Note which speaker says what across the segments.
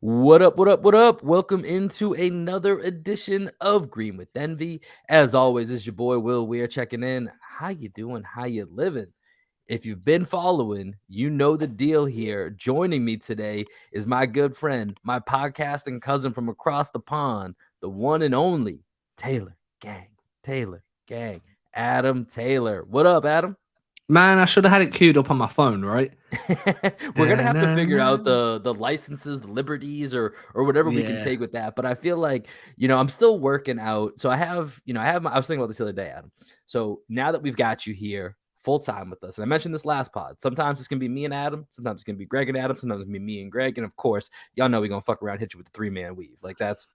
Speaker 1: What up, what up, what up? Welcome into another edition of Green with Envy. As always, it's your boy Will Weir checking in. How you doing? How you living? If you've been following, you know the deal here. Joining me today is my good friend, my podcasting cousin from across the pond, the one and only Taylor Gang. Taylor Gang. Adam Taylor. What up, Adam?
Speaker 2: Man, I should have had it queued up on my phone, right?
Speaker 1: We're gonna have to figure out
Speaker 2: Da-na-na.
Speaker 1: the licenses, the liberties, or whatever we can
Speaker 2: Yeah.
Speaker 1: take with that. But I feel like I'm still working out. So I was thinking about this the other day, Adam. So now that we've got you here full time with us, and I mentioned this last pod. Sometimes it's gonna be me and Adam. Sometimes it's gonna be Greg and Adam. Sometimes it's gonna be me and Greg. And of course, y'all know we're gonna fuck around, hit you with the 3-man weave. Like that's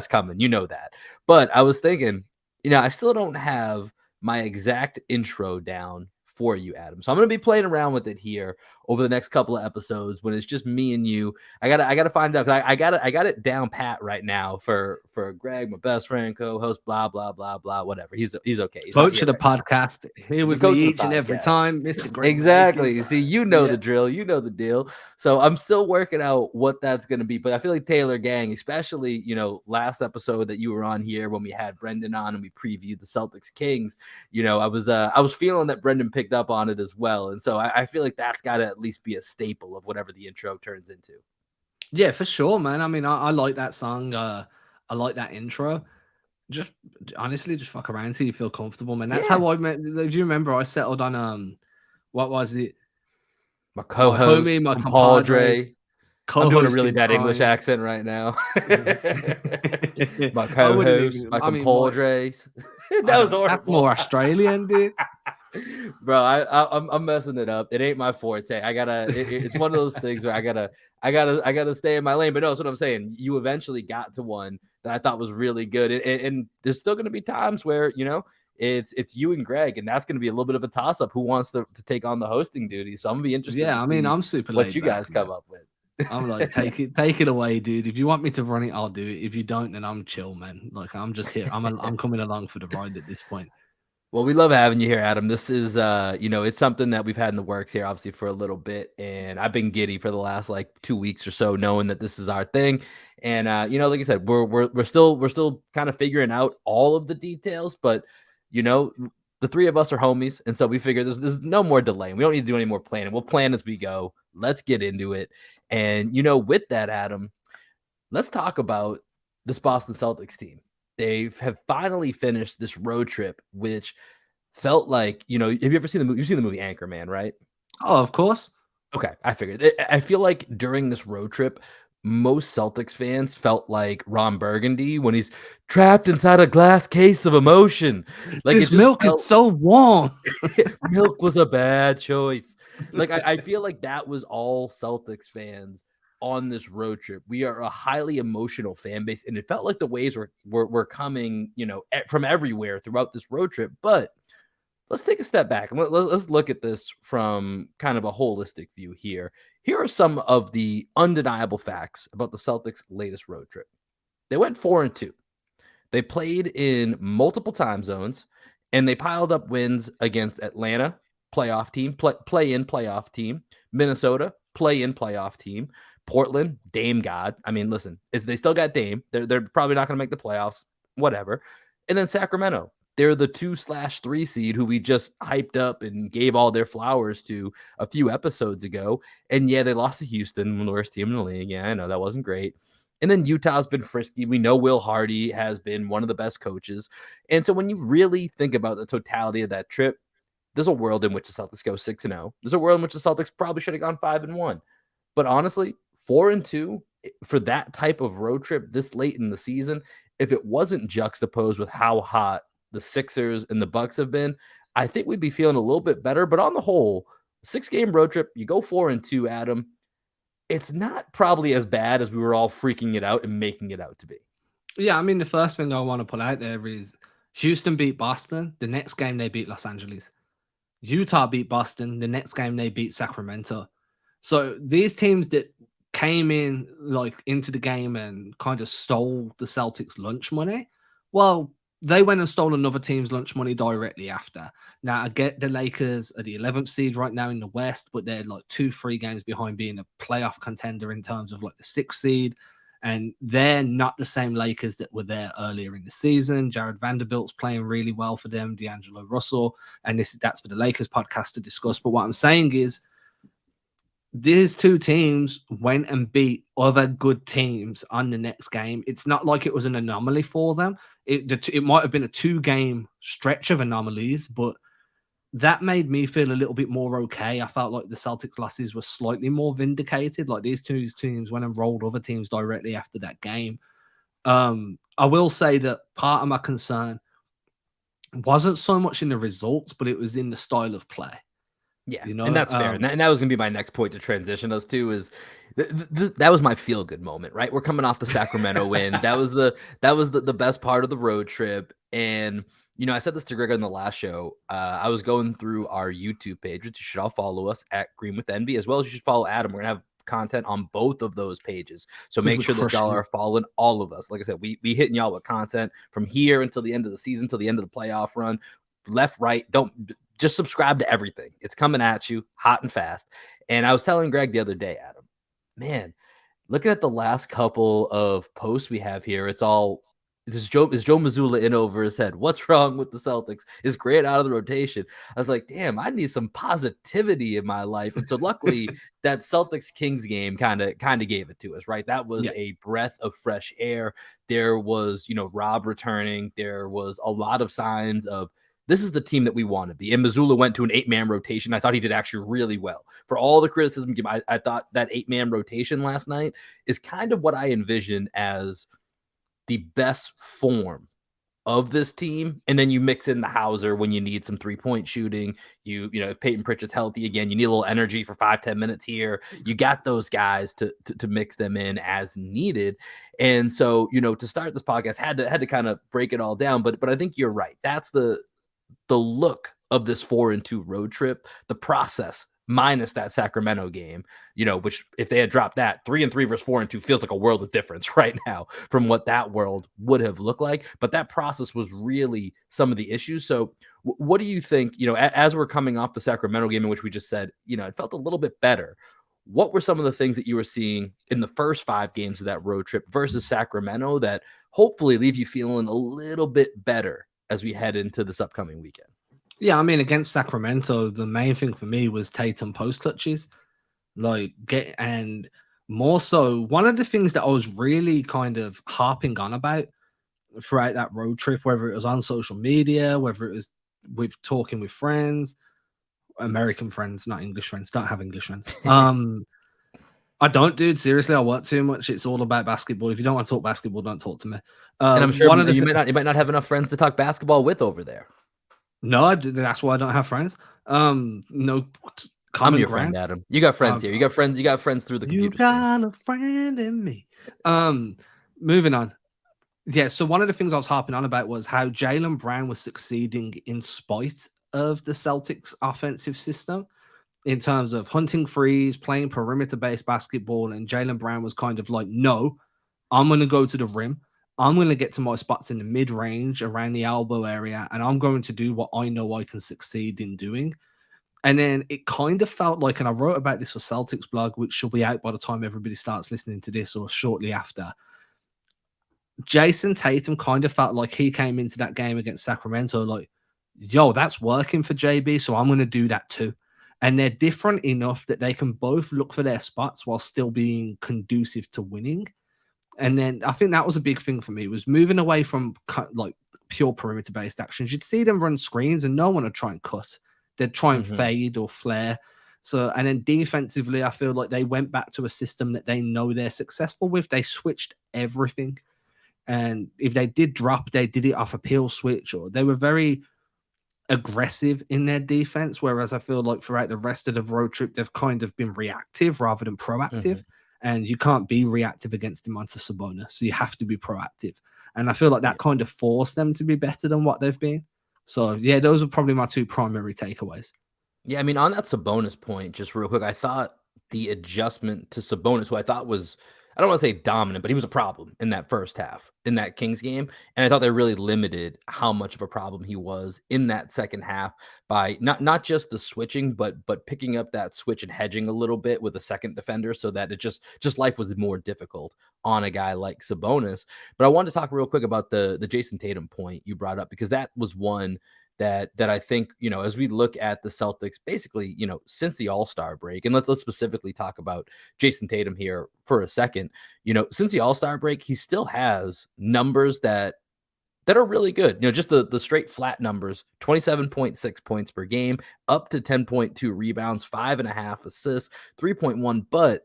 Speaker 1: coming. You know that. But I was thinking, I still don't have my exact intro down for you, Adam. So I'm going to be playing around with it here over the next couple of episodes when it's just me and you. I gotta find out, because I got it down pat right now for Greg, my best friend, co-host, blah blah blah blah, whatever. He's okay. He's not
Speaker 2: Coach
Speaker 1: here
Speaker 2: of the
Speaker 1: right now.
Speaker 2: podcast, here
Speaker 1: He's the
Speaker 2: with me
Speaker 1: coach of the
Speaker 2: each and every
Speaker 1: podcast.
Speaker 2: time, Mr. Greg
Speaker 1: Exactly.
Speaker 2: Lakers.
Speaker 1: See, you know the drill. You know the deal. So I'm still working out what that's going to be. But I feel like Taylor Gang, especially, last episode that you were on here when we had Brendan on and we previewed the Celtics Kings, I was feeling that Brendan picked up on it as well. And so I feel like that's got to at least be a staple of whatever the intro turns into.
Speaker 2: Yeah, for sure, man. I mean, I like that song. I like that intro. Just honestly, just fuck around till you feel comfortable, man. That's
Speaker 1: Yeah.
Speaker 2: how I met. If you remember, I settled on what was it?
Speaker 1: My
Speaker 2: My
Speaker 1: co-host,
Speaker 2: homie, my compadre,
Speaker 1: compadre. I'm doing a
Speaker 2: co-host
Speaker 1: really
Speaker 2: in
Speaker 1: bad English
Speaker 2: crime.
Speaker 1: accent right now. My
Speaker 2: I wouldn't
Speaker 1: co-host,
Speaker 2: even.
Speaker 1: my
Speaker 2: I mean, my
Speaker 1: compadres.
Speaker 2: I
Speaker 1: That was
Speaker 2: don't. That's
Speaker 1: horrible.
Speaker 2: more Australian, dude.
Speaker 1: Bro, I'm messing it up. It ain't my forte. It's one of those things where I gotta stay in my lane. But no, that's what I'm saying. You eventually got to one that I thought was really good, and there's still gonna be times where it's you and Greg, and that's gonna be a little bit of a toss up. Who wants to take on the hosting duty? So I'm gonna be interested to
Speaker 2: Yeah, I mean,
Speaker 1: see
Speaker 2: I'm super
Speaker 1: what
Speaker 2: laid
Speaker 1: you guys
Speaker 2: back, man.
Speaker 1: come up with.
Speaker 2: I'm like, take it away, dude. If you want me to run it, I'll do it. If you don't, then I'm chill, man. Like, I'm just here. I'm coming along for the ride at this point.
Speaker 1: Well, we love having you here, Adam. This is, it's something that we've had in the works here, obviously, for a little bit, and I've been giddy for the last like 2 weeks or so, knowing that this is our thing. And like I said, we're still kind of figuring out all of the details, but the three of us are homies, and so we figure there's no more delay. We don't need to do any more planning. We'll plan as we go. Let's get into it. And with that, Adam, let's talk about this Boston Celtics team. They have finally finished this road trip, which felt like, have you ever seen the movie? You've seen the movie Anchorman, right?
Speaker 2: Oh, of course.
Speaker 1: Okay, I figured. I feel like during this road trip, most Celtics fans felt like Ron Burgundy when he's trapped inside a glass case of emotion. Like
Speaker 2: This
Speaker 1: it just
Speaker 2: milk
Speaker 1: felt
Speaker 2: is so warm.
Speaker 1: milk was a bad choice. Like I feel like that was all Celtics fans on this road trip. We are a highly emotional fan base, and it felt like the waves were coming, from everywhere throughout this road trip. But let's take a step back and let's look at this from kind of a holistic view here. Here are some of the undeniable facts about the Celtics' latest road trip. They went 4-2. They played in multiple time zones, and they piled up wins against Atlanta, playoff team, play-in playoff team, Minnesota, play-in playoff team, Portland, Dame God. I mean, listen, they still got Dame. They're probably not going to make the playoffs, whatever. And then Sacramento. They're the 2/3 seed who we just hyped up and gave all their flowers to a few episodes ago. And yeah, they lost to Houston, the worst team in the league. Yeah, I know that wasn't great. And then Utah's been frisky. We know Will Hardy has been one of the best coaches. And so when you really think about the totality of that trip, there's a world in which the Celtics go 6-0. There's a world in which the Celtics probably should have gone 5-1. But honestly, 4-2 for that type of road trip this late in the season, if it wasn't juxtaposed with how hot the Sixers and the Bucks have been, I think we'd be feeling a little bit better. But on the whole, 6-game road trip, you go 4-2, Adam. It's not probably as bad as we were all freaking it out and making it out to be.
Speaker 2: Yeah, I mean, the first thing I want to put out there is Houston beat Boston. The next game they beat Los Angeles. Utah beat Boston. The next game they beat Sacramento. So these teams that came in like into the game and kind of stole the Celtics lunch money, well, they went and stole another team's lunch money directly after. Now, I get the Lakers are the 11th seed right now in the West, but they're like 2-3 games behind being a playoff contender in terms of like the 6th seed. And they're not the same Lakers that were there earlier in the season. Jared Vanderbilt's playing really well for them, D'Angelo Russell. And that's for the Lakers podcast to discuss. But what I'm saying is, these two teams went and beat other good teams on the next game. It's not like it was an anomaly for them. It might have been a 2-game stretch of anomalies, but that made me feel a little bit more okay. I felt like the Celtics losses were slightly more vindicated. Like these two teams went and rolled other teams directly after that game. I will say that part of my concern wasn't so much in the results, but it was in the style of play.
Speaker 1: Yeah, and that's fair. And that was gonna be my next point to transition us to is that was my feel good moment, right? We're coming off the Sacramento win. That was the best part of the road trip. And I said this to Greg on the last show. I was going through our YouTube page, which you should all follow us at Green with Envy, as well as you should follow Adam. We're gonna have content on both of those pages. So make sure that y'all are following all of us. Like I said, we hitting y'all with content from here until the end of the season, till the end of the playoff run. Left, right, don't just subscribe to everything. It's coming at you hot and fast. And I was telling Greg the other day, Adam, man, looking at the last couple of posts we have here, is Joe Mazzulla in over his head? What's wrong with the Celtics? Is Grant out of the rotation? I was like, damn, I need some positivity in my life. And so luckily that Celtics Kings game kind of gave it to us, right? That was a breath of fresh air. There was, Rob returning. There was a lot of signs of, this is the team that we want to be. And Mazzulla went to an 8-man rotation. I thought he did actually really well. For all the criticism, I thought that 8-man rotation last night is kind of what I envision as the best form of this team. And then you mix in the Hauser when you need some 3-point shooting. If Peyton Pritchard's healthy again, you need a little energy for 5-10 minutes here. You got those guys to mix them in as needed. And so, to start this podcast, had to kind of break it all down. But I think you're right. That's the look of this 4-2 road trip, the process minus that Sacramento game, which if they had dropped that 3-3 versus 4-2 feels like a world of difference right now from what that world would have looked like. But that process was really some of the issues. So what do you think, as we're coming off the Sacramento game, in which we just said, it felt a little bit better. What were some of the things that you were seeing in the first 5 games of that road trip versus Sacramento that hopefully leave you feeling a little bit better as we head into this upcoming weekend?
Speaker 2: Yeah, I mean, against Sacramento, the main thing for me was Tatum post touches. And more so, one of the things that I was really kind of harping on about throughout that road trip, whether it was on social media, whether it was with talking with friends, American friends, not English friends, don't have English friends. I don't, dude. Seriously, I work too much. It's all about basketball. If you don't want to talk basketball, don't talk to me.
Speaker 1: And I'm sure you might not have enough friends to talk basketball with over there.
Speaker 2: No, that's why I don't have friends. No common
Speaker 1: I'm your
Speaker 2: ground.
Speaker 1: friend, Adam. You got friends here. You got friends through the computer.
Speaker 2: You got a friend in me. Moving on. Yeah, so one of the things I was harping on about was how Jaylen Brown was succeeding in spite of the Celtics offensive system in terms of hunting threes, playing perimeter-based basketball, and Jaylen Brown was kind of like, no, I'm going to go to the rim. I'm going to get to my spots in the mid-range around the elbow area, and I'm going to do what I know I can succeed in doing. And then it kind of felt like, and I wrote about this for Celtics blog, which should be out by the time everybody starts listening to this or shortly after. Jason Tatum kind of felt like he came into that game against Sacramento like, yo, that's working for JB, so I'm going to do that too. And they're different enough that they can both look for their spots while still being conducive to winning. And then I think that was a big thing for me, was moving away from like pure perimeter-based actions. You'd see them run screens and no one would try and cut. They'd try and fade or flare. So, and then defensively, I feel like they went back to a system that they know they're successful with. They switched everything. And if they did drop, they did it off a peel switch, or they were very aggressive in their defense. Whereas I feel like throughout the rest of the road trip, they've kind of been reactive rather than proactive. And you can't be reactive against Domantas Sabonis. So you have to be proactive. And I feel like that kind of forced them to be better than what they've been. So, yeah, those are probably my 2 primary takeaways.
Speaker 1: Yeah, I mean, on that Sabonis point, just real quick, I thought the adjustment to Sabonis, who I thought was, I don't want to say dominant, but he was a problem in that first half in that Kings game. And I thought they really limited how much of a problem he was in that second half by not just the switching, but picking up that switch and hedging a little bit with a second defender so that it just life was more difficult on a guy like Sabonis. But I wanted to talk real quick about the Jason Tatum point you brought up, because that was one that I think, as we look at the Celtics, basically, since the All-Star break, and let's specifically talk about Jason Tatum here for a second. Since the All-Star break, he still has numbers that are really good. Just the straight flat numbers: 27.6 points per game, up to 10.2 rebounds, 5.5 assists, 3.1. But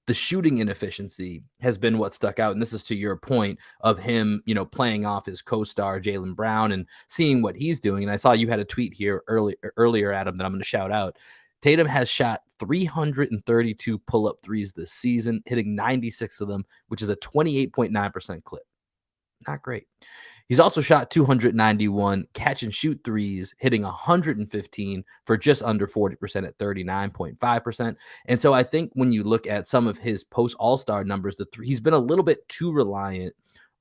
Speaker 1: the shooting inefficiency has been what stuck out. And this is to your point of him, playing off his co-star Jaylen Brown and seeing what he's doing. And I saw you had a tweet here earlier, Adam, that I'm going to shout out. Tatum has shot 332 pull-up threes this season, hitting 96 of them, which is a 28.9% clip. Not great. He's also shot 291 catch and shoot threes, hitting 115 for just under 40% at 39.5%. And so I think when you look at some of his post All-Star numbers, he's been a little bit too reliant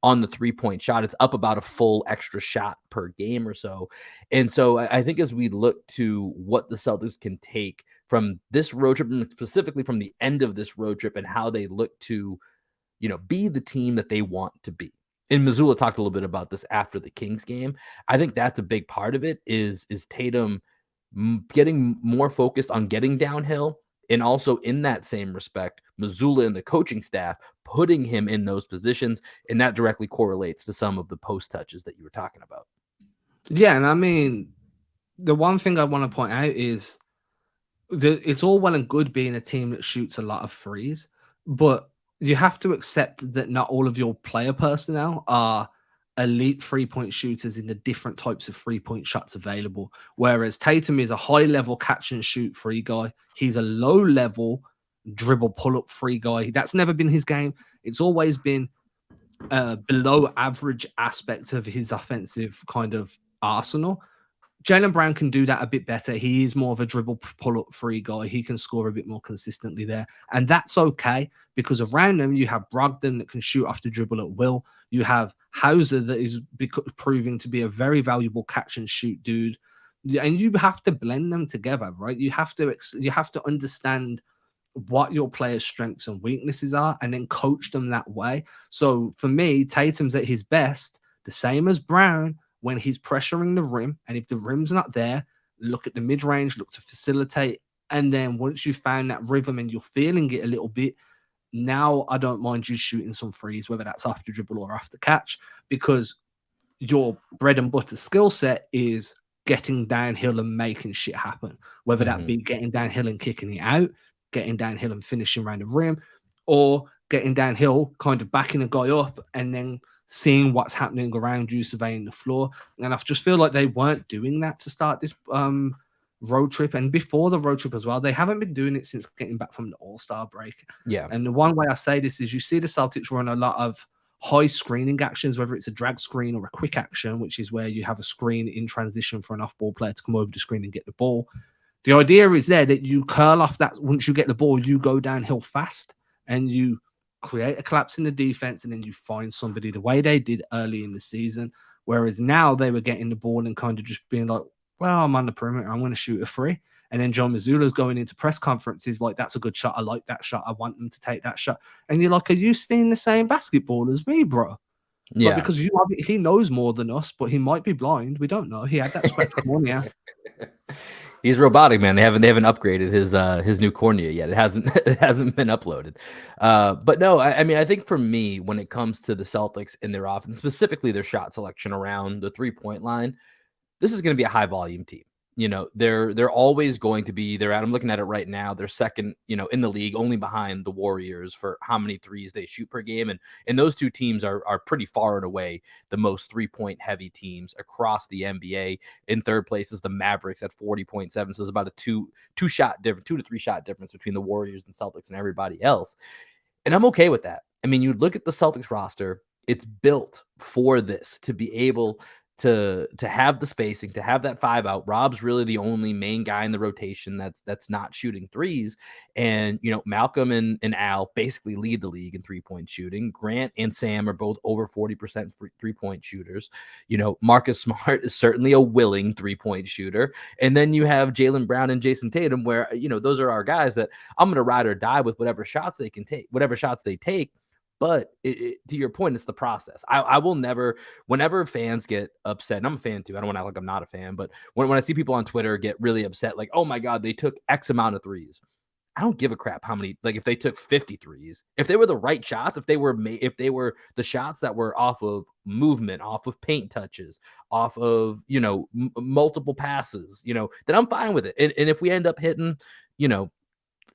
Speaker 1: on the 3-point shot. It's up about a full extra shot per game or so. And so I think as we look to what the Celtics can take from this road trip, and specifically from the end of this road trip, and how they look to, be the team that they want to be. And Mazzulla talked a little bit about this after the Kings game. I think that's a big part of it is Tatum getting more focused on getting downhill. And also in that same respect, Mazzulla and the coaching staff putting him in those positions. And that directly correlates to some of the post touches that you were talking about.
Speaker 2: Yeah. And I mean, the one thing I want to point out is it's all well and good being a team that shoots a lot of threes, but you have to accept that not all of your player personnel are elite 3-point shooters in the different types of 3-point shots available. Whereas Tatum is a high level catch and shoot free guy. He's a low level dribble pull up free guy. That's never been his game. It's always been below average aspect of his offensive kind of arsenal. Jaylen Brown can do that a bit better. He is more of a dribble pull-up free guy. He can score a bit more consistently there. And that's okay, because around them, you have Brogdon that can shoot off the dribble at will. You have Hauser that is proving to be a very valuable catch and shoot dude. And you have to blend them together, right? You have to understand what your players' strengths and weaknesses are and then coach them that way. So for me, Tatum's at his best, the same as Brown, when he's pressuring the rim, and if the rim's not there, look at the mid-range, look to facilitate. And then once you've found that rhythm and you're feeling it a little bit, now I don't mind you shooting some threes, whether that's off the dribble or off the catch, because your bread and butter skill set is getting downhill and making shit happen, whether that be getting downhill and kicking it out, getting downhill and finishing around the rim, or getting downhill, kind of backing a guy up and then seeing what's happening around you, surveying the floor. And I just feel like they weren't doing that to start this road trip. And before the road trip as well, they haven't been doing it since getting back from the All-Star break.
Speaker 1: Yeah.
Speaker 2: And the one way I say this is you see the Celtics run a lot of high screening actions, whether it's a drag screen or a quick action, which is where you have a screen in transition for an off-ball player to come over the screen and get the ball. The idea is there that you curl off that. Once you get the ball, you go downhill fast and you create a collapse in the defense, and then you find somebody the way they did early in the season. Whereas now they were getting the ball and kind of just being like, well, I'm on the perimeter, I'm going to shoot a free. And then John Mazzulla's going into press conferences like, that's a good shot. I like that shot. I want them to take that shot. And you're like, are you seeing the same basketball as me, bro?
Speaker 1: Yeah.
Speaker 2: Like, because he knows more than us, but he might be blind. We don't know. He had that spectrum on here.
Speaker 1: He's robotic, man. They haven't upgraded his new cornea yet. It hasn't been uploaded. But no, I mean, I think for me, when it comes to the Celtics and their offense, specifically their shot selection around the 3-point line, this is going to be a high volume team. They're always going to be there. I'm looking at it right now. They're second, in the league, only behind the Warriors for how many threes they shoot per game. And those two teams are pretty far and away the most 3-point heavy teams across the NBA. In third place is the Mavericks at 40.7. So there's about a 2 to 3 shot difference between the Warriors and Celtics and everybody else. And I'm okay with that. I mean, you look at the Celtics roster, it's built for this, to be able to have the spacing, to have that 5 out. Rob's really the only main guy in the rotation that's not shooting threes. And Malcolm and Al basically lead the league in 3-point shooting. Grant and Sam are both over 40% 3-point shooters. Marcus Smart is certainly a willing 3-point shooter. And then you have Jaylen Brown and Jason Tatum, where those are our guys that I'm gonna ride or die with whatever shots they can take, whatever shots they take. But to your point, it's the process. I will never, whenever fans get upset, and I'm a fan too, I don't want to act like I'm not a fan, but when I see people on Twitter get really upset, like, oh my God, they took X amount of threes. I don't give a crap how many, like if they took 50 threes, if they were the right shots, if they were the shots that were off of movement, off of paint touches, off of, multiple passes, then I'm fine with it. And if we end up hitting,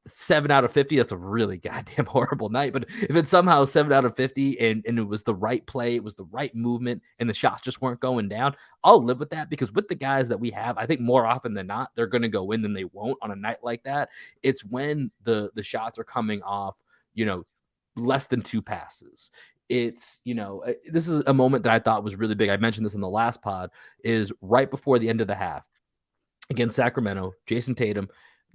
Speaker 1: 7 out of 50, that's a really goddamn horrible night. But if it's somehow 7 out of 50 and it was the right play, it was the right movement, and the shots just weren't going down, I'll live with that, because with the guys that we have, I think more often than not, they're going to go in than they won't on a night like that. It's when the shots are coming off, less than 2 passes. It's, this is a moment that I thought was really big. I mentioned this in the last pod, is right before the end of the half against Sacramento, Jason Tatum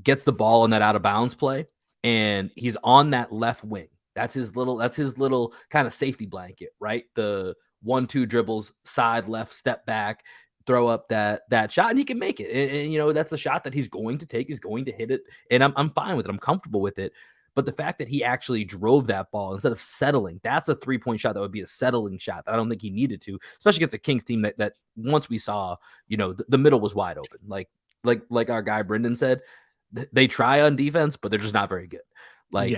Speaker 1: gets the ball in that out of bounds play, and he's on that left wing. That's his little kind of safety blanket, right? The 1-2 dribbles, side left, step back, throw up that shot, and he can make it. And that's a shot that he's going to take. He's going to hit it, and I'm fine with it. I'm comfortable with it. But the fact that he actually drove that ball instead of settling, that's a 3-point shot that would be a settling shot that I don't think he needed to, especially against a Kings team that once we saw, the middle was wide open. Like our guy Brendan said, they try on defense, but they're just not very good.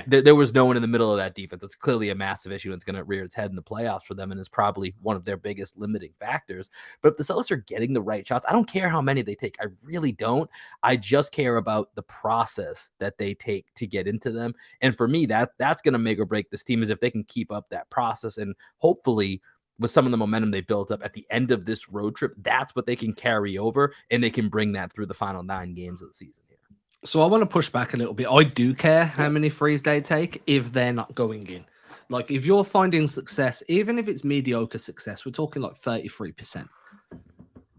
Speaker 1: There was no one in the middle of that defense. It's clearly a massive issue. And it's going to rear its head in the playoffs for them, and is probably one of their biggest limiting factors. But if the Celtics are getting the right shots, I don't care how many they take. I really don't. I just care about the process that they take to get into them. And for me, that's going to make or break this team, is if they can keep up that process, and hopefully with some of the momentum they built up at the end of this road trip, that's what they can carry over, and they can bring that through the final 9 games of the season here.
Speaker 2: So I want to push back a little bit. I do care how many threes they take if they're not going in. Like, if you're finding success, even if it's mediocre success, we're talking like 33%.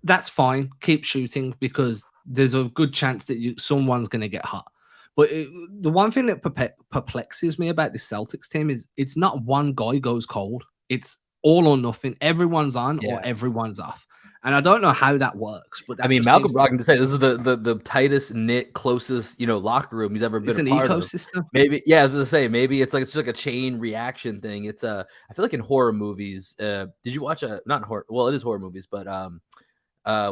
Speaker 2: That's fine. Keep shooting, because there's a good chance that someone's going to get hot. But the one thing that perplexes me about this Celtics team is it's not one guy goes cold. It's all or nothing. Everyone's on or everyone's off. And I don't know how that works, but that
Speaker 1: Malcolm Brogdon to say this is the tightest knit, closest, locker room he's ever been a part
Speaker 2: ecosystem.
Speaker 1: Of. Maybe, I was gonna say, maybe it's just like a chain reaction thing. It's I feel like in horror movies, did you watch not horror? Well, it is horror movies, but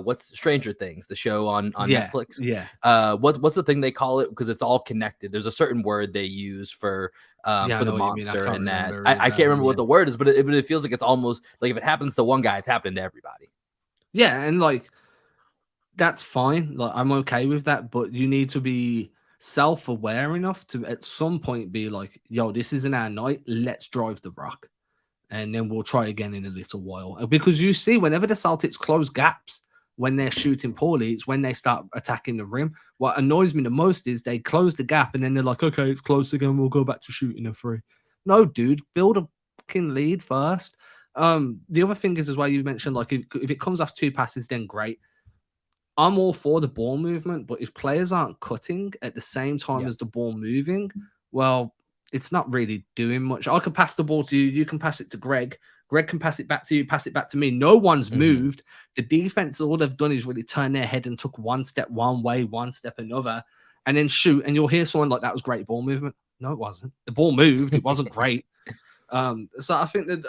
Speaker 1: what's Stranger Things, the show on Netflix?
Speaker 2: Yeah.
Speaker 1: What's the thing they call it? Because it's all connected. There's a certain word they use for the monster, and that I can't remember what the word is, but it feels like it's almost like if it happens to one guy, it's happening to everybody.
Speaker 2: Yeah, and that's fine. I'm okay with that, but you need to be self-aware enough to at some point be like, yo, this isn't our night. Let's drive the rock. And then we'll try again in a little while. Because you see, whenever the Celtics close gaps, when they're shooting poorly, it's when they start attacking the rim. What annoys me the most is they close the gap and then they're like, okay, it's close again. We'll go back to shooting a 3. No, dude, build a fucking lead first. The other thing is as well, you mentioned if it comes off 2 passes, then great. I'm all for the ball movement, but if players aren't cutting at the same time as the ball moving, well, it's not really doing much. I could pass the ball to you, you can pass it to Greg. Greg can pass it back to you, pass it back to me. No one's moved. The defense, all they've done is really turn their head and took one step one way, one step another, and then shoot. And you'll hear someone like, that was great ball movement. No, it wasn't. The ball moved. It wasn't great. So I think that.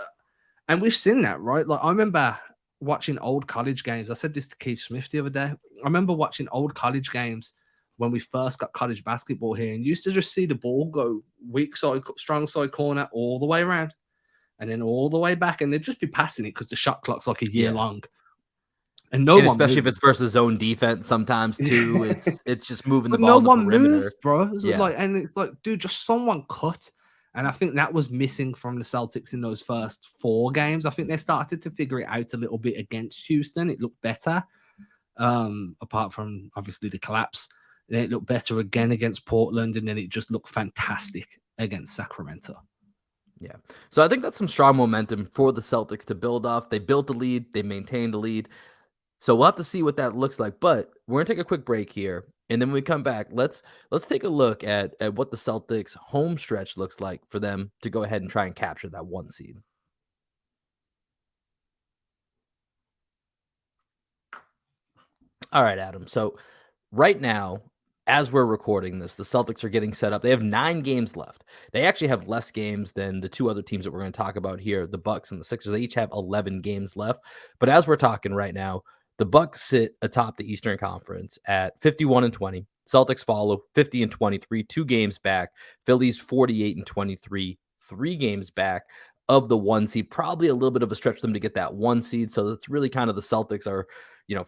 Speaker 2: And we've seen that, right? I remember watching old college games. I said this to Keith Smith the other day. I remember watching old college games when we first got college basketball here, and used to just see the ball go weak side, strong side corner all the way around, and then all the way back, and they'd just be passing it because the shot clock's like a year long. And
Speaker 1: especially if it's versus zone defense, sometimes too, it's just moving the ball.
Speaker 2: No one moves, bro. And it's like, dude, just someone cut. And I think that was missing from the Celtics in those first 4 games. I think they started to figure it out a little bit against Houston. It looked better, apart from obviously the collapse. Then it looked better again against Portland, and then it just looked fantastic against Sacramento.
Speaker 1: Yeah. So I think that's some strong momentum for the Celtics to build off. They built the lead, they maintained the lead. So we'll have to see what that looks like. But we're gonna take a quick break here. And then when we come back, let's take a look at what the Celtics home stretch looks like for them to go ahead and try and capture that 1 seed. All right, Adam. So right now, as we're recording this, the Celtics are getting set up. They have 9 games left. They actually have less games than the 2 other teams that we're going to talk about here, the Bucks and the Sixers. They each have 11 games left. But as we're talking right now, the Bucks sit atop the Eastern Conference at 51-20. Celtics follow 50-23, 2 games back. Phillies 48-23, 3 games back of the 1 seed. Probably a little bit of a stretch for them to get that 1 seed. So it's really kind of the Celtics are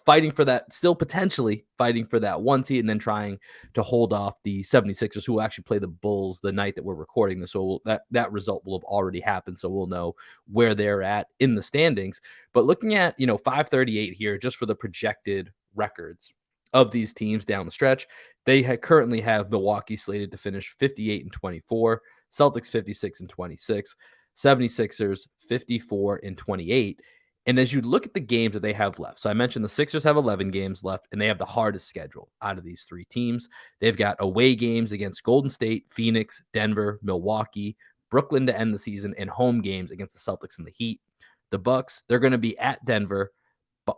Speaker 1: fighting for that, still potentially fighting for that 1 seed, and then trying to hold off the 76ers, who will actually play the Bulls the night that we're recording this. So that result will have already happened. So we'll know where they're at in the standings. But looking at, 538 here, just for the projected records of these teams down the stretch, they currently have Milwaukee slated to finish 58-24, Celtics 56-26, 76ers 54-28. And as you look at the games that they have left, so I mentioned the Sixers have 11 games left, and they have the hardest schedule out of these 3 teams. They've got away games against Golden State, Phoenix, Denver, Milwaukee, Brooklyn to end the season, and home games against the Celtics and the Heat. The Bucks, they're going to be at Denver,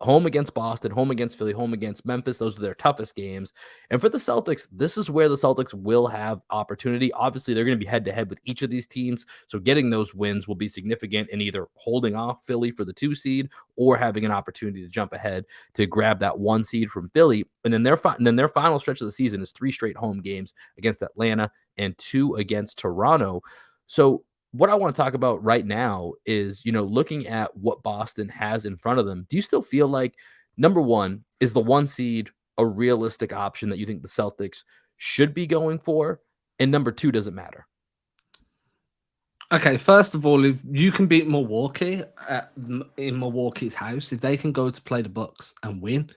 Speaker 1: home against Boston, home against Philly, home against Memphis. Those are their toughest games. And for the Celtics, this is where the Celtics will have opportunity. Obviously, they're going to be head-to-head with each of these teams, so getting those wins will be significant in either holding off Philly for the 2 seed or having an opportunity to jump ahead to grab that 1 seed from Philly. And then their final stretch of the season is 3 straight home games against Atlanta and 2 against Toronto. So what I want to talk about right now is, looking at what Boston has in front of them. Do you still feel like, number one, is the 1 seed a realistic option that you think the Celtics should be going for? And number two, does it matter?
Speaker 2: Okay, first of all, if you can beat Milwaukee in Milwaukee's house, if they can go to play the Bucks and win,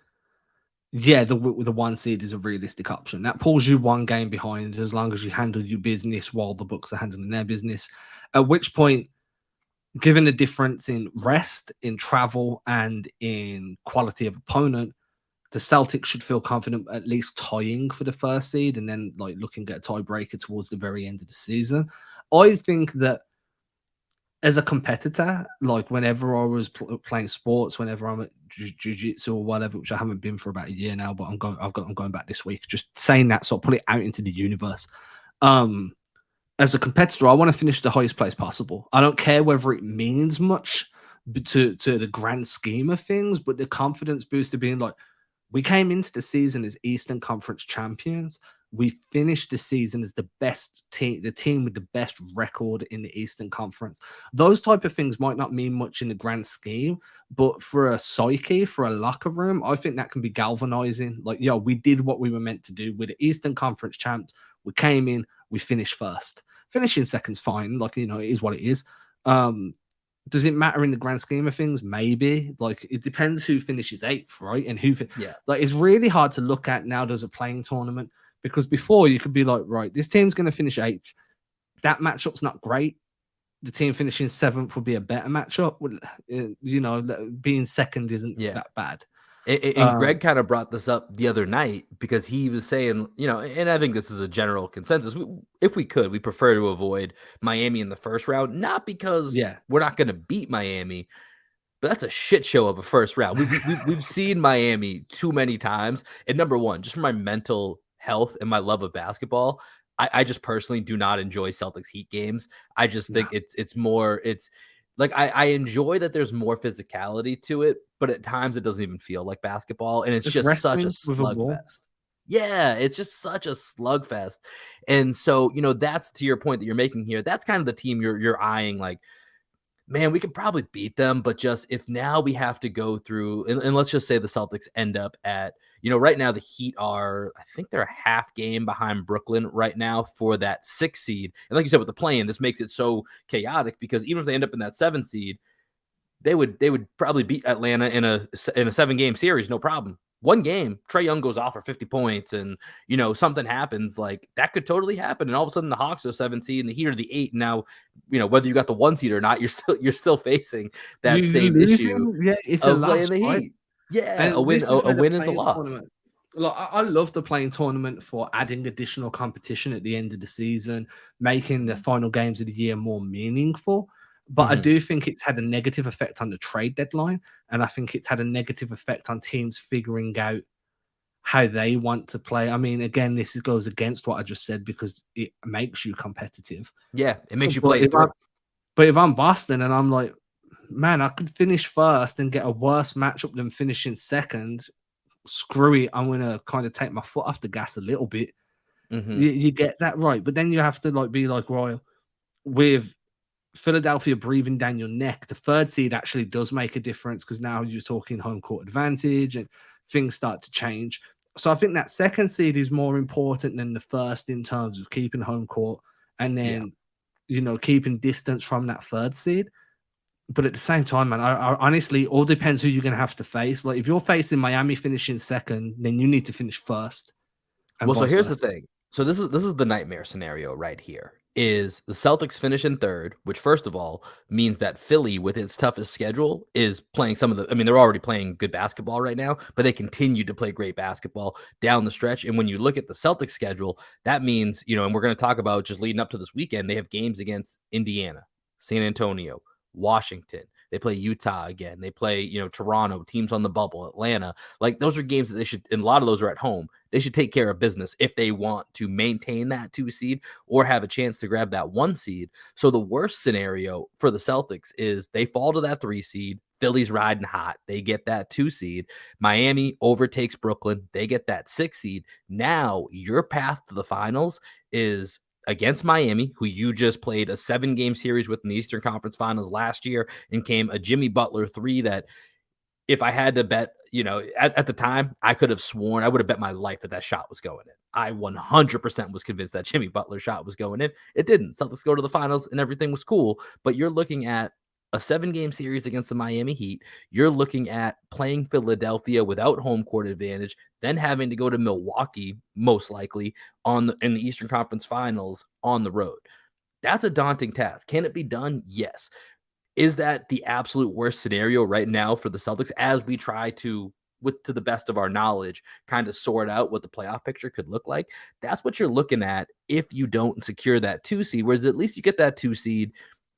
Speaker 2: yeah, the 1 seed is a realistic option. That pulls you 1 game behind as long as you handle your business while the Bucks are handling their business. At which point, given the difference in rest, in travel, and in quality of opponent, the Celtics should feel confident at least tying for the 1st seed and then looking at a tiebreaker towards the very end of the season. I think that as a competitor, whenever I was playing sports, whenever I'm at jiu-jitsu or whatever, which I haven't been for about a year now, but I'm going back this week. Just saying that, so I'll put it out into the universe. As a competitor, I want to finish the highest place possible. I don't care whether it means much to the grand scheme of things, but the confidence boost of being like, we came into the season as Eastern Conference champions. We finished the season as the best team, the team with the best record in the Eastern Conference. Those type of things might not mean much in the grand scheme, but for a psyche, for a locker room, I think that can be galvanizing. We did what we were meant to do. We're the Eastern Conference champs. We came in, we finished first. Finishing second's fine. It is what it is. Does it matter in the grand scheme of things? Maybe. It depends who finishes 8th, right? And it's really hard to look at now. There's a playing tournament, because before you could be like, right, this team's going to finish 8th. That matchup's not great. The team finishing 7th would be a better matchup. Being second isn't that bad.
Speaker 1: And Greg kind of brought this up the other night because he was saying, and I think this is a general consensus. If we could, we prefer to avoid Miami in the first round, not because we're not going to beat Miami, but that's a shit show of a first round. We've seen Miami too many times. And number one, just for my mental health and my love of basketball, I just personally do not enjoy Celtics Heat games. I just think it's more. I enjoy that there's more physicality to it, but at times it doesn't even feel like basketball, and it's just such a slugfest. Yeah, it's just such a slugfest. And so, that's to your point that you're making here. That's kind of the team you're eyeing, like, man, we could probably beat them, but just if now we have to go through, and let's just say the Celtics end up at, right now the Heat are, I think they're a half game behind Brooklyn right now for that 6 seed. And like you said, with the play-in, this makes it so chaotic because even if they end up in that 7 seed, they would probably beat Atlanta in a 7-game series, no problem. one game, Trae Young goes off for 50 points and, something happens, like that could totally happen. And all of a sudden the Hawks are 7 seed and the Heat are the 8. And now, whether you got the 1 seed or not, you're still facing that
Speaker 2: You
Speaker 1: same issue
Speaker 2: losing, yeah, it's a
Speaker 1: of
Speaker 2: loss,
Speaker 1: playing the
Speaker 2: right?
Speaker 1: Heat. Yeah, a
Speaker 2: And
Speaker 1: win,
Speaker 2: this is
Speaker 1: a
Speaker 2: where the
Speaker 1: win is a
Speaker 2: playing
Speaker 1: loss.
Speaker 2: tournament. Look, I love the playing tournament for adding additional competition at the end of the season, making the final games of the year more meaningful. But I
Speaker 1: Mhm.
Speaker 2: do think it's had a negative effect on the trade deadline, and I think it's had a negative effect on teams figuring out how they want to play. I mean, again, goes against what I just said because it makes you competitive.
Speaker 1: Yeah, it makes you
Speaker 2: But
Speaker 1: play it
Speaker 2: if I'm,
Speaker 1: through.
Speaker 2: but if I'm Boston and I'm like, man, I could finish first and get a worse matchup than finishing second. Screw it. I'm gonna kind of take my foot off the gas a little bit.
Speaker 1: Mhm.
Speaker 2: You get that right, but then you have to be like Royal with Philadelphia breathing down your neck. The third seed actually does make a difference because now you're talking home court advantage and things start to change. So I think that second seed is more important than the first in terms of keeping home court and
Speaker 1: Yeah.
Speaker 2: then keeping distance from that third seed. But at the same time, man, I honestly, all depends who you're gonna have to face. Like if you're facing Miami finishing second, then you need to finish first, and
Speaker 1: Well, so
Speaker 2: vice
Speaker 1: here's the
Speaker 2: versa.
Speaker 1: thing. So this is the nightmare scenario right here. Is the Celtics finish in third, which first of all means that Philly, with its toughest schedule, is playing some of the. I mean, they're already playing good basketball right now, but they continue to play great basketball down the stretch. And when you look at the Celtics schedule, that means and we're going to talk about just leading up to this weekend. They have games against Indiana, San Antonio, Washington. They play Utah again. They play, Toronto, teams on the bubble, Atlanta. Like those are games that they should, and a lot of those are at home. They should take care of business if they want to maintain that 2 seed or have a chance to grab that 1 seed. So the worst scenario for the Celtics is they fall to that 3 seed. Philly's riding hot. They get that 2 seed. Miami overtakes Brooklyn. They get that 6 seed. Now your path to the finals is against Miami, who you just played a 7-game series with in the Eastern Conference Finals last year and came a Jimmy Butler 3 that if I had to bet, at the time, I could have sworn I would have bet my life that shot was going in. I 100% was convinced that Jimmy Butler shot was going in. It didn't. Celtics go to the finals and everything was cool. But you're looking at a 7-game series against the Miami Heat. You're looking at playing Philadelphia without home court advantage, then having to go to Milwaukee, most likely, in the Eastern Conference Finals on the road. That's a daunting task. Can it be done? Yes. Is that the absolute worst scenario right now for the Celtics as we try to the best of our knowledge, kind of sort out what the playoff picture could look like? That's what you're looking at if you don't secure that 2 seed, whereas at least you get that 2 seed.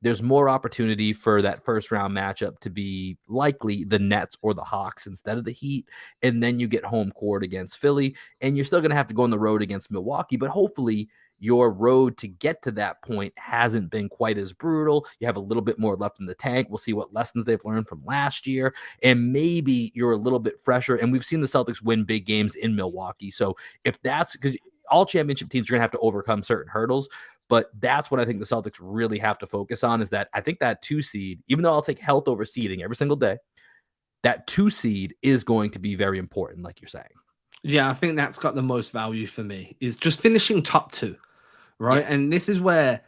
Speaker 1: There's more opportunity for that first round matchup to be likely the Nets or the Hawks instead of the Heat. And then you get home court against Philly, and you're still going to have to go on the road against Milwaukee, but hopefully your road to get to that point hasn't been quite as brutal. You have a little bit more left in the tank. We'll see what lessons they've learned from last year. And maybe you're a little bit fresher. And we've seen the Celtics win big games in Milwaukee. So if that's because all championship teams are going to have to overcome certain hurdles. But that's what I think the Celtics really have to focus on is that I think that 2 seed, even though I'll take health over seeding every single day, that 2 seed is going to be very important, like you're saying.
Speaker 2: Yeah, I think that's got the most value for me is just finishing top 2, right?
Speaker 1: Yeah.
Speaker 2: And this is where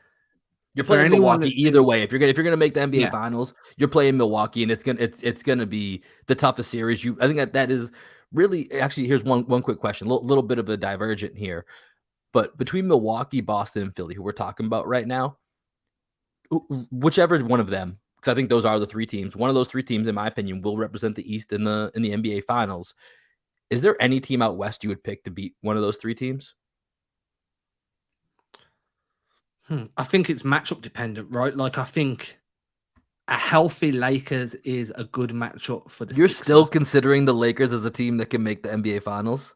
Speaker 1: You're
Speaker 2: for
Speaker 1: playing
Speaker 2: anyone
Speaker 1: Milwaukee
Speaker 2: that's
Speaker 1: either
Speaker 2: been,
Speaker 1: way. If you're gonna make the NBA
Speaker 2: yeah,
Speaker 1: Finals, you're playing Milwaukee, and it's gonna be the toughest series. I think that is really actually. Here's one quick question, little bit of a divergent here, but between Milwaukee, Boston, and Philly, who we're talking about right now, whichever one of them, because I think those are the 3 teams. One of those 3 teams, in my opinion, will represent the East in the NBA Finals. Is there any team out west you would pick to beat one of those 3 teams?
Speaker 2: I think it's matchup dependent, right? Like I think a healthy Lakers is a good matchup for the
Speaker 1: You're still
Speaker 2: Sixers.
Speaker 1: considering the Lakers as a team that can make the NBA Finals?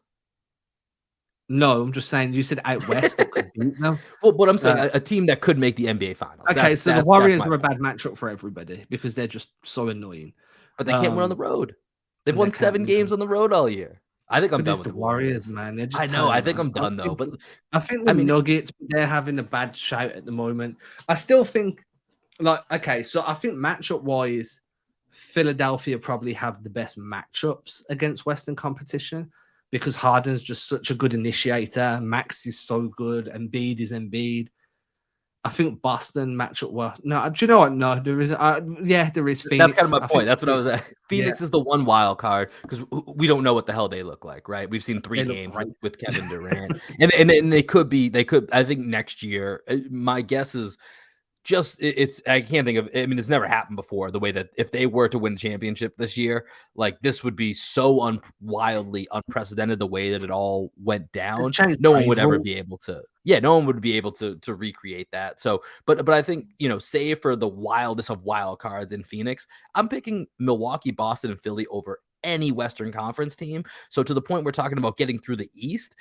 Speaker 2: No, I'm just saying you said out west that could beat them.
Speaker 1: Well, what I'm saying,
Speaker 2: Uh,
Speaker 1: a team that could make the NBA Finals.
Speaker 2: okay,
Speaker 1: That's
Speaker 2: so the
Speaker 1: that's that's
Speaker 2: Warriors
Speaker 1: my
Speaker 2: are a
Speaker 1: point.
Speaker 2: bad matchup for everybody because they're just so annoying.
Speaker 1: But they can't win on the
Speaker 2: Um,
Speaker 1: road. They've
Speaker 2: and they
Speaker 1: won
Speaker 2: can't
Speaker 1: 7 games
Speaker 2: win.
Speaker 1: on the road all year. I think I'm
Speaker 2: But
Speaker 1: done
Speaker 2: it's
Speaker 1: with
Speaker 2: the
Speaker 1: the
Speaker 2: Warriors,
Speaker 1: Warriors.
Speaker 2: man. They're
Speaker 1: I
Speaker 2: just
Speaker 1: know. I think
Speaker 2: turnaround.
Speaker 1: I'm done though. But
Speaker 2: I think the
Speaker 1: I mean,
Speaker 2: Nuggets, they're having a bad shout at the moment. I still think, like, okay, so I think matchup wise, Philadelphia probably have the best matchups against Western competition because Harden's just such a good initiator. Max is so good. Embiid is Embiid. I think Boston match up well. No, do you know what? No, there is. Yeah, there is
Speaker 1: That's kind of
Speaker 2: Phoenix.
Speaker 1: my
Speaker 2: I
Speaker 1: point.
Speaker 2: think.
Speaker 1: That's what I was at.
Speaker 2: Yeah,
Speaker 1: Phoenix is the one wild card because we don't know what the hell they look like, right? We've seen 3
Speaker 2: they look
Speaker 1: games
Speaker 2: great.
Speaker 1: with Kevin Durant, and they could be. They could. I think next year. My guess is just it's I can't think of. I mean, it's never happened before. The way that if they were to win a championship this year, like this would be so wildly unprecedented. The way that it all went
Speaker 2: They
Speaker 1: down,
Speaker 2: changed
Speaker 1: no one
Speaker 2: trade
Speaker 1: would ever
Speaker 2: rules.
Speaker 1: be able to. Yeah, no one would be able to recreate that. So, but I think save for the wildest of wild cards in Phoenix, I'm picking Milwaukee, Boston, and Philly over any Western Conference team. So to the point we're talking about getting through the East.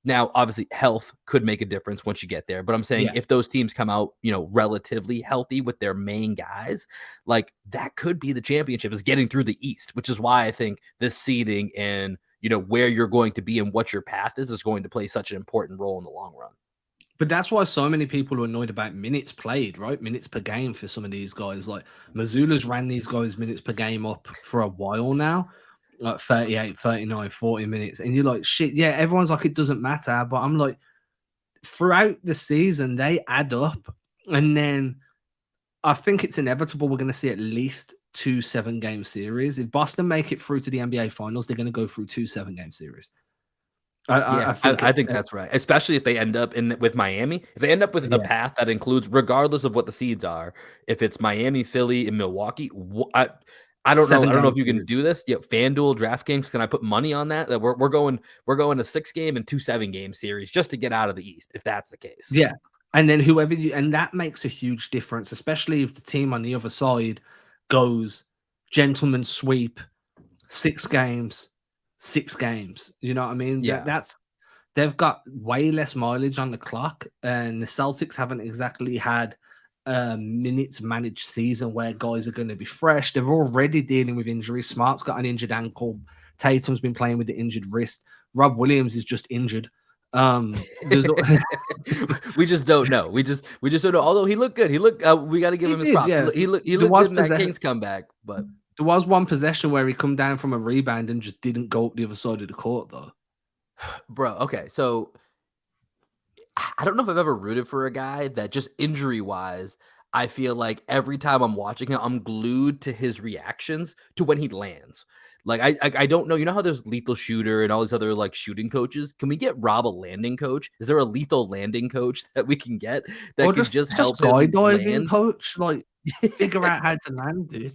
Speaker 1: Now, obviously, health could make a difference once you get there. But I'm saying
Speaker 2: Yeah,
Speaker 1: if those teams come out, relatively healthy with their main guys, like that could be the championship is getting through the East, which is why I think this seeding and where you're going to be and what your path is going to play such an important role in the long run.
Speaker 2: but that's why so many people are annoyed about minutes played, right? Minutes per game for some of these guys. Like Missoula's ran these guys minutes per game up for a while now, like 38, 39, 40 minutes. And you're like, shit, yeah, everyone's like, it doesn't matter. But I'm like, throughout the season, they add up. And then I think it's inevitable we're going to see at least 2 7-game series. If Boston make it through to the NBA Finals, they're going to go through 2 7-game series. I
Speaker 1: Yeah,
Speaker 2: think,
Speaker 1: I think that's right. Especially if they end up with Miami. If they end up with a
Speaker 2: yeah,
Speaker 1: path that includes, regardless of what the seeds are, if it's Miami, Philly, and Milwaukee, I don't know. I don't know
Speaker 2: 7-game
Speaker 1: if you can
Speaker 2: series.
Speaker 1: do this. Yeah, FanDuel, DraftKings. Can I put money on that? That we're going a 6-game and 2 7-game series just to get out of the East, if that's the case.
Speaker 2: Yeah. And then whoever you, and that makes a huge difference, especially if the team on the other side goes gentleman sweep, 6 games, 6 games. You know what I mean?
Speaker 1: Yeah.
Speaker 2: That's they've got way less mileage on the clock, and the Celtics haven't exactly had a minutes managed season where guys are going to be fresh. They're already dealing with injuries. Smart's got an injured ankle. Tatum's been playing with the injured wrist. Rob Williams is just injured. There's
Speaker 1: We just don't know. We just don't know. Although he looked good. He looked. We got to give
Speaker 2: he
Speaker 1: him his
Speaker 2: did,
Speaker 1: props.
Speaker 2: yeah.
Speaker 1: He
Speaker 2: There
Speaker 1: looked
Speaker 2: was
Speaker 1: good in that
Speaker 2: possession.
Speaker 1: Kings comeback. But
Speaker 2: There was one possession where he come down from a rebound and just didn't go up the other side of the court, though.
Speaker 1: bro, okay, so I don't know if I've ever rooted for a guy that just injury wise, I feel like every time I'm watching him, I'm glued to his reactions to when he lands. Like I don't know. You know how there's lethal shooter and all these other like shooting coaches. Can we get Rob a landing coach? Is there a lethal landing coach that we can get that
Speaker 2: Or
Speaker 1: can
Speaker 2: just
Speaker 1: just
Speaker 2: just
Speaker 1: help him
Speaker 2: skydiving,
Speaker 1: land?
Speaker 2: coach. Like, figure out how to land, dude.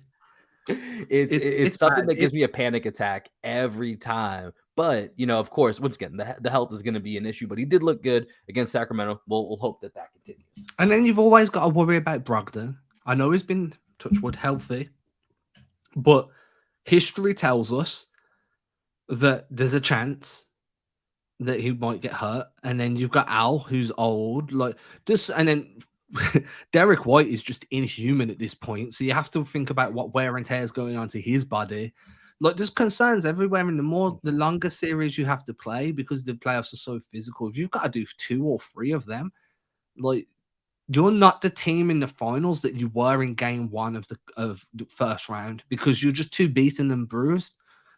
Speaker 1: It's
Speaker 2: It's
Speaker 1: something
Speaker 2: bad.
Speaker 1: that gives me a panic attack every time. But of course, once again, the health is going to be an issue. But he did look good against Sacramento. We'll hope that continues.
Speaker 2: And then you've always got to worry about Brogdon. I know he's been touchwood healthy, but history tells us that there's a chance that he might get hurt. And then you've got Al, who's old, like this, and then Derek White is just inhuman at this point. So you have to think about what wear and tear is going on to his body. Like, there's concerns everywhere. And the longer series you have to play, because the playoffs are so physical, if you've got to do 2 or 3 of them, like, you're not the team in the finals that you were in game 1 of the first round, because you're just too beaten and bruised.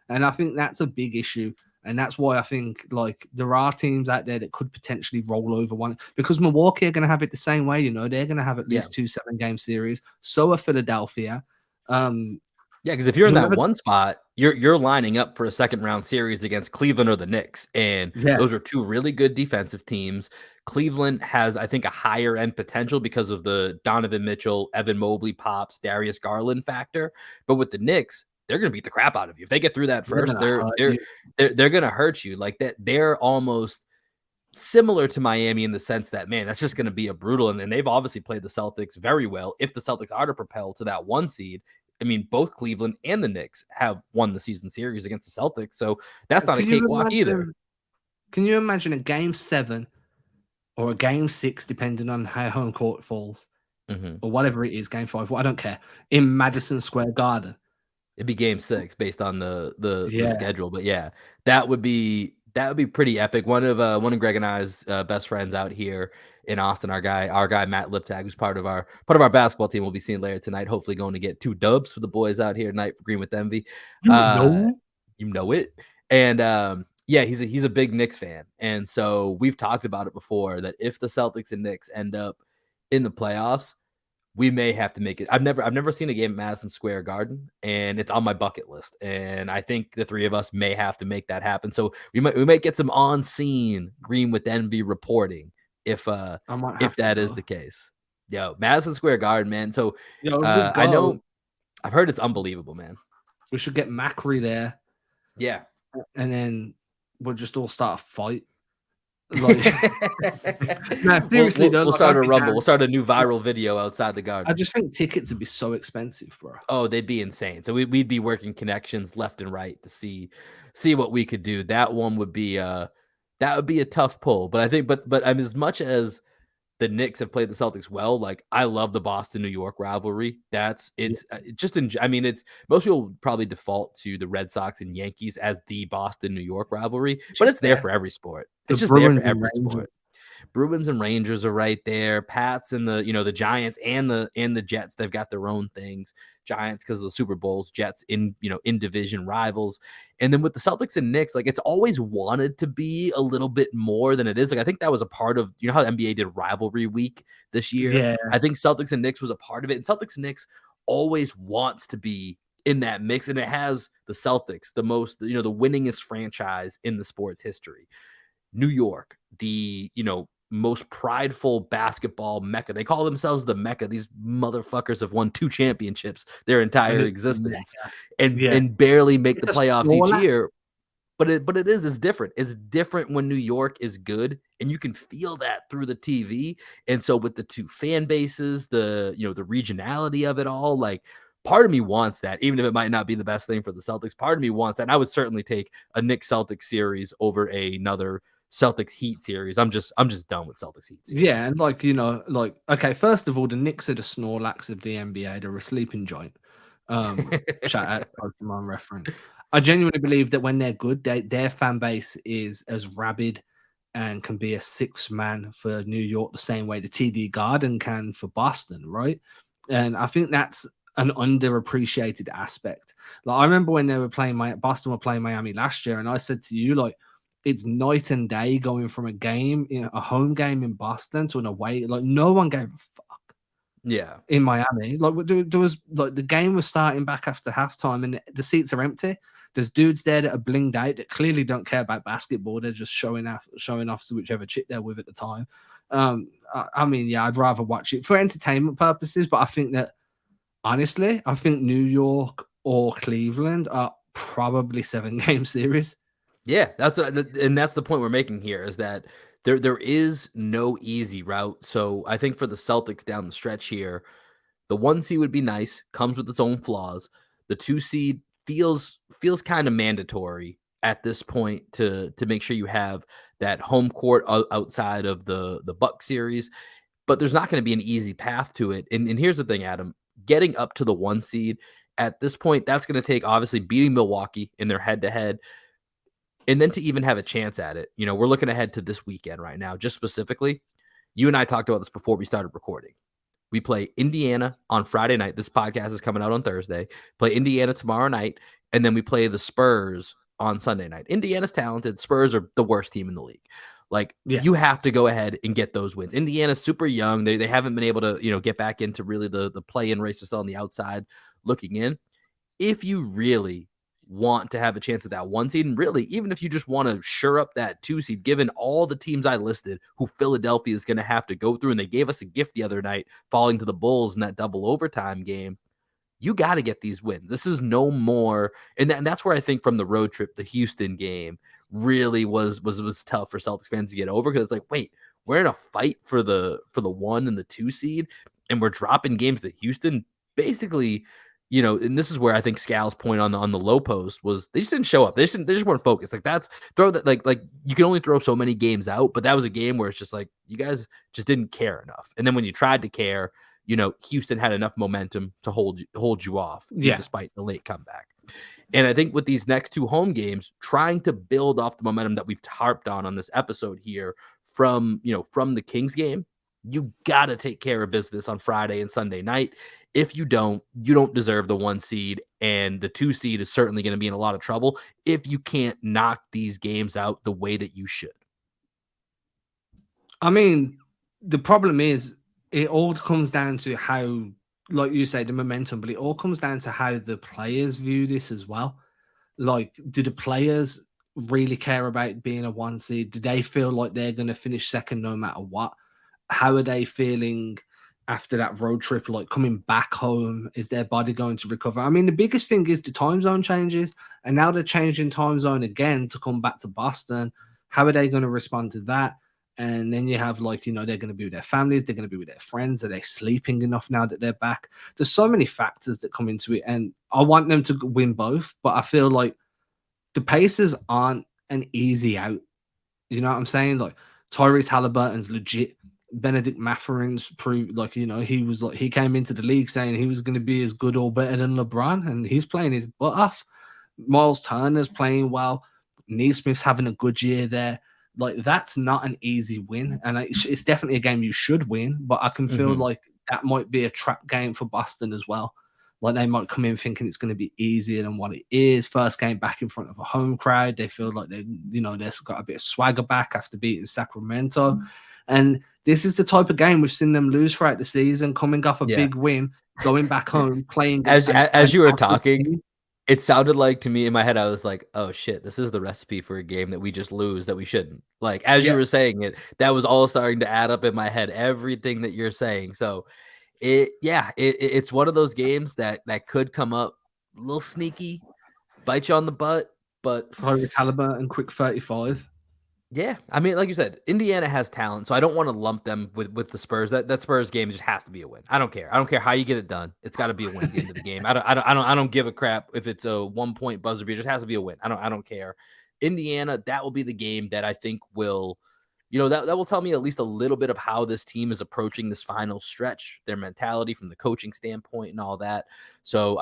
Speaker 2: And I think that's a big issue. And that's why I think, like, there are teams out there that could potentially roll over one, because Milwaukee are going to have it the same way. They're going to have at least 2 7-game series. So are Philadelphia.
Speaker 1: Yeah, because if you're in that
Speaker 2: Whoever,
Speaker 1: one spot, you're lining up for a second round series against Cleveland or the Knicks, and
Speaker 2: yeah,
Speaker 1: those are 2 really good defensive teams. Cleveland has, I think, a higher end potential because of the Donovan Mitchell, Evan Mobley pops, Darius Garland factor. But with the Knicks, they're going to beat the crap out of you if they get through that
Speaker 2: they're
Speaker 1: first.
Speaker 2: going to hurt you.
Speaker 1: They're going to hurt you like that. They're almost similar to Miami in the sense that, man, that's just going to be a brutal. And then they've obviously played the Celtics very well. If the Celtics are to propel to that 1 seed, I mean, both Cleveland and the Knicks have won the season series against the Celtics. So that's not a cakewalk either.
Speaker 2: Can you imagine a game 7 or a game 6, depending on how home court falls, or whatever it is, game 5, well, I don't care, in Madison Square Garden?
Speaker 1: It'd be game 6 based on the
Speaker 2: Yeah.
Speaker 1: schedule. But yeah, that would be pretty epic. One of Greg and I's best friends out here in Austin, our guy Matt Liptag, who's part of our basketball team, we'll be seeing later tonight. Hopefully, going to get 2 dubs for the boys out here tonight for Green with Envy.
Speaker 2: You
Speaker 1: know it. And yeah, he's a big Knicks fan, and so we've talked about it before that if the Celtics and Knicks end up in the playoffs, we may have to make it. I've never seen a game at Madison Square Garden, and it's on my bucket list. And I think the three of us may have to make that happen. So we might get some on scene Green with Envy reporting if
Speaker 2: I might have to
Speaker 1: that is
Speaker 2: go.
Speaker 1: the case. Yo, Madison Square Garden, man. So
Speaker 2: Yo, if we
Speaker 1: I
Speaker 2: go,
Speaker 1: know I've heard it's unbelievable, man.
Speaker 2: we should get Macri there,
Speaker 1: Yeah.
Speaker 2: and then we'll just all start a fight. Like, no, seriously though,
Speaker 1: we'll
Speaker 2: like,
Speaker 1: start
Speaker 2: I'd
Speaker 1: a
Speaker 2: be
Speaker 1: rumble.
Speaker 2: down.
Speaker 1: We'll start a new viral video outside the
Speaker 2: I
Speaker 1: garden.
Speaker 2: just think tickets would be so expensive, bro.
Speaker 1: Oh, they'd be insane. So we'd be working connections left and right to see what we could do. That one would be a tough pull. But I think but I mean, as much as the Knicks have played the Celtics well, like I love the Boston New York rivalry. It's just I mean, it's most people probably default to the Red Sox and Yankees as the Boston New York rivalry, but
Speaker 2: Just
Speaker 1: it's there for every sport.
Speaker 2: the
Speaker 1: It's just there for
Speaker 2: Bruins and
Speaker 1: every
Speaker 2: Rangers.
Speaker 1: sport. Bruins and Rangers are right there. Pats and the Giants and the Jets, they've got their own things. Giants because of the Super Bowls, Jets in division rivals. And then with the Celtics and Knicks, like it's always wanted to be a little bit more than it is. Like I think that was a part of how the NBA did rivalry week this year.
Speaker 2: Yeah.
Speaker 1: I think Celtics and Knicks was a part of it. And Celtics and Knicks always wants to be in that mix. And it has the Celtics, the most, the winningest franchise in the sports history. New York, the most prideful basketball mecca. They call themselves the Mecca. These motherfuckers have won 2 championships their entire existence and barely make the playoffs each year. But it's different. It's different when New York is good, and you can feel that through the TV. And so with the two fan bases, the regionality of it all, like part of me wants that, even if it might not be the best thing for the Celtics. Part of me wants that. And I would certainly take a Knicks Celtics series over another Celtics Heat series. I'm just done with Celtics Heat series.
Speaker 2: Yeah, and okay, first of all, the Knicks are the Snorlax of the NBA. They're a sleeping joint. Shout out Pokemon reference. I genuinely believe that when they're good, their fan base is as rabid and can be a 6-man for New York the same way the TD Garden can for Boston, right? And I think that's an underappreciated aspect. Like I remember when they were playing Boston were playing Miami last year, and I said to you, like, it's night and day going from a home game in Boston to an away. Like no one gave a fuck.
Speaker 1: Yeah,
Speaker 2: in Miami, like there was like the game was starting back after halftime, and the seats are empty. There's dudes there that are blinged out that clearly don't care about basketball. They're just showing off to whichever chick they're with at the time. I mean, yeah, I'd rather watch it for entertainment purposes, but I think that honestly, I think New York or Cleveland are probably 7-game series.
Speaker 1: Yeah, that's the point we're making here is that there is no easy route. So I think for the Celtics down the stretch here, the 1 seed would be nice, comes with its own flaws. The 2 seed feels kind of mandatory at this point to make sure you have that home court outside of the Bucks series, but there's not going to be an easy path to it. And here's the thing, Adam, getting up to the 1 seed at this point, that's going to take obviously beating Milwaukee in their head-to-head. And then to even have a chance at it, we're looking ahead to this weekend right now, just specifically. You and I talked about this before we started recording. We play Indiana on Friday night. This podcast is coming out on Thursday. Play Indiana tomorrow night, and then we play the Spurs on Sunday night. Indiana's talented. Spurs are the worst team in the league. Like, you have to go ahead and get those wins. Indiana's super young. They haven't been able to, get back into really the play-in race. They're still on the outside looking in. If you really want to have a chance at that 1 seed, and really, even if you just want to shore up that 2 seed, given all the teams I listed who Philadelphia is going to have to go through, and they gave us a gift the other night, falling to the Bulls in that double overtime game, you got to get these wins. This is no more, and that's where I think from the road trip, the Houston game really was tough for Celtics fans to get over, because it's like, wait, we're in a fight for the 1 and the 2 seed, and we're dropping games to Houston, basically. And this is where I think Scal's point on the low post was they just didn't show up. They just weren't focused. Like that's throw that like you can only throw so many games out, but that was a game where it's just like you guys just didn't care enough. And then when you tried to care, Houston had enough momentum to hold you off, despite the late comeback. And I think with these next 2 home games, trying to build off the momentum that we've harped on this episode here from the Kings game, you got to take care of business on Friday and Sunday night. If you don't deserve the 1 seed, and the 2 seed is certainly going to be in a lot of trouble if you can't knock these games out the way that you should.
Speaker 2: I mean, the problem is it all comes down to how, like you say, the momentum, but it all comes down to how the players view this as well. Like, do the players really care about being a one seed? Do they feel like they're going to finish second no matter what? How are they feeling after that road trip? Like coming back home, is their body going to recover? I mean, the biggest thing is the time zone changes, and now they're changing time zone again to come back to Boston. How are they going to respond to that? And then you have, like, you know, they're going to be with their families, they're going to be with their friends. Are they sleeping enough now that they're back? There's so many factors that come into it, and I want them to win both, but I feel like the Pacers aren't an easy out. You know what I'm saying? Like, Tyrese Halliburton's legit. Benedict Matherin's proved, like, you know, he was like, he came into the league saying he was going to be as good or better than LeBron, and he's playing his butt off. Miles Turner's playing well. Neesmith's having a good year there. Like, that's not an easy win, and it's definitely a game you should win. But I can feel like that might be a trap game for Boston as well. Like, they might come in thinking it's going to be easier than what it is. First game back in front of a home crowd, they feel like they, you know, they've got a bit of swagger back after beating Sacramento, and this is the type of game we've seen them lose throughout the season, coming off a big win, going back home, playing
Speaker 1: as you were
Speaker 2: average
Speaker 1: talking,
Speaker 2: team.
Speaker 1: it sounded like to me in my head, I was like, "Oh shit, this is the recipe for a game that we just lose that we shouldn't." Like as you
Speaker 2: Yeah,
Speaker 1: were saying it, that was all starting to add up in my head. Everything that you're saying, so it's one of those games that could come up a little sneaky, bite you on the butt, but
Speaker 2: Tyrese Halliburton, quick 35.
Speaker 1: yeah, I mean, like you said, Indiana has talent, so I don't want to lump them with the Spurs. That Spurs game just has to be a win. I don't care. I don't care how you get it done. It's got to be a win at the end of the game. I don't give a crap if it's a 1 point buzzer beater. It just has to be a win. I don't care. Indiana, that will be the game that I think will, that will tell me at least a little bit of how this team is approaching this final stretch, their mentality from the coaching standpoint and all that. So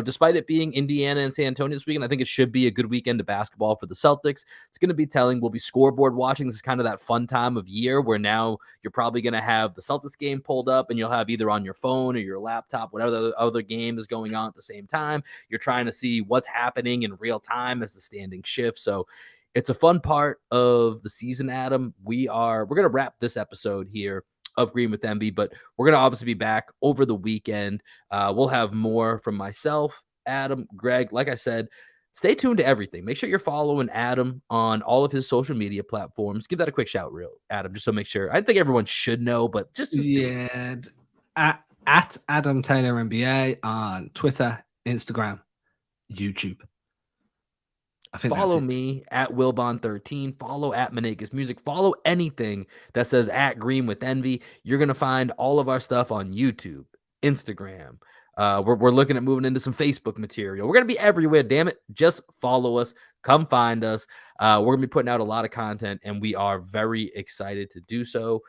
Speaker 1: despite it being Indiana and San Antonio this weekend, I think it should be a good weekend of basketball for the Celtics. It's going to be telling. We'll be scoreboard watching. This is kind of that fun time of year where now you're probably going to have the Celtics game pulled up and you'll have either on your phone or your laptop, whatever the other game is going on at the same time. You're trying to see what's happening in real time as the standings shift. So it's a fun part of the season, Adam. We're going to wrap this episode here of Green with Envy, but we're going to obviously be back over the weekend. We'll have more from myself, Adam, Greg. Like I said, stay tuned to everything. Make sure you're following Adam on all of his social media platforms. Give that a quick shout, real Adam, just so make sure. I think everyone should know, but just do it.
Speaker 2: Yeah, at Adam Taylor NBA on Twitter, Instagram, YouTube. I think that's
Speaker 1: Follow
Speaker 2: it.
Speaker 1: me at Wilbon13. Follow at Manekas Music. Follow anything that says at Green with Envy. You're going to find all of our stuff on YouTube, Instagram. We're looking at moving into some Facebook material. We're going to be everywhere. Damn it. Just follow us. Come find us. We're going to be putting out a lot of content, and we are very excited to do so.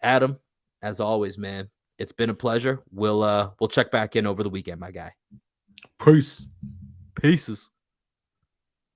Speaker 1: Adam, as always, man, it's been a pleasure. We'll check back in over the weekend, my guy.
Speaker 2: Peace.
Speaker 1: Pieces.